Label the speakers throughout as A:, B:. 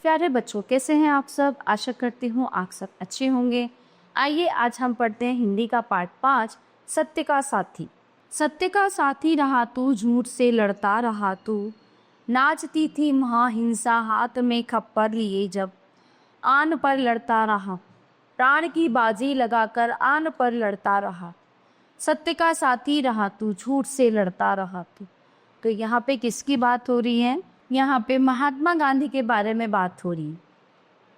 A: प्यारे बच्चों, कैसे हैं आप सब। आशा करती हूँ आप सब अच्छे होंगे। आइए आज हम पढ़ते हैं हिंदी का पाठ 5, सत्य का साथी। सत्य का साथी रहा तू, झूठ से लड़ता रहा तू। नाचती थी महाहिंसा हाथ में खप्पर लिए जब। आन पर लड़ता रहा, प्राण की बाजी लगाकर आन पर लड़ता रहा। सत्य का साथी रहा तू, झूठ से लड़ता रहा तू। तो यहाँ पे किसकी बात हो रही है? यहाँ पे महात्मा गांधी के बारे में बात हो रही है।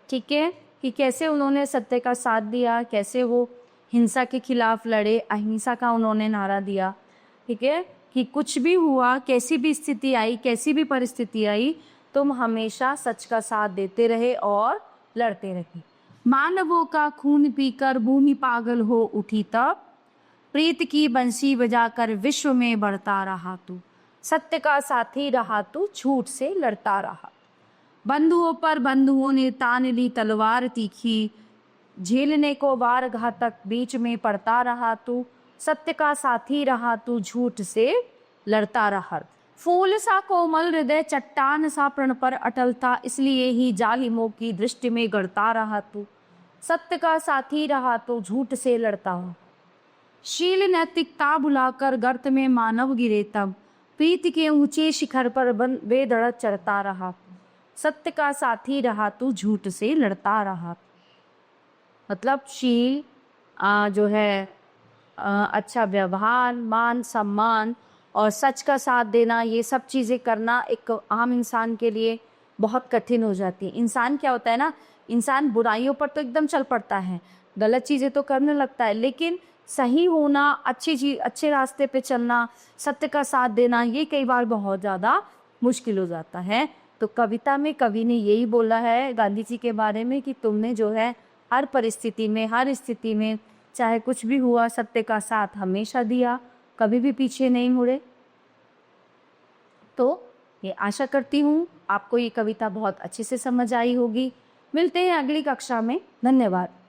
A: ठीक है, कि कैसे उन्होंने सत्य का साथ दिया, कैसे वो हिंसा के खिलाफ लड़े, अहिंसा का उन्होंने नारा दिया। ठीक है, कि कुछ भी हुआ, कैसी भी स्थिति आई, कैसी भी परिस्थिति आई, तुम हमेशा सच का साथ देते रहे और लड़ते रहे। मानवों का खून पीकर भूमि पागल हो उठी तब, प्रीत की बंसी बजाकर विश्व में बढ़ता रहा तू। सत्य का साथी रहा तू, झूठ से लड़ता रहा। बंधुओं पर बंधुओं ने तान ली तलवार तीखी, झेलने को वार घातक बीच में पड़ता रहा तू। सत्य का साथी रहा तू, झूठ से लड़ता रहा। फूल सा कोमल हृदय चट्टान सा प्रण पर अटल था, इसलिए ही जालिमों की दृष्टि में गड़ता रहा तू। सत्य का साथी रहा तू, झूठ से लड़ता हो। शील नैतिकता बुलाकर गर्त में मानव गिरे तब, प्रीति के ऊंचे शिखर पर बेधड़क चढ़ता रहा। सत्य का साथी रहा तू, झूठ से लड़ता रहा। मतलब शील जो है अच्छा व्यवहार, मान सम्मान और सच का साथ देना, ये सब चीज़ें करना एक आम इंसान के लिए बहुत कठिन हो जाती है। इंसान क्या होता है ना, इंसान बुराइयों पर तो एकदम चल पड़ता है, गलत चीज़ें तो करने लगता है, लेकिन सही होना, अच्छी चीज, अच्छे रास्ते पे चलना, सत्य का साथ देना, ये कई बार बहुत ज़्यादा मुश्किल हो जाता है। तो कविता में कवि ने यही बोला है गांधी जी के बारे में कि तुमने जो है हर परिस्थिति में, हर स्थिति में, चाहे कुछ भी हुआ, सत्य का साथ हमेशा दिया, कभी भी पीछे नहीं मुड़े। तो ये आशा करती हूँ आपको ये कविता बहुत अच्छे से समझ आई होगी। मिलते हैं अगली कक्षा में। धन्यवाद।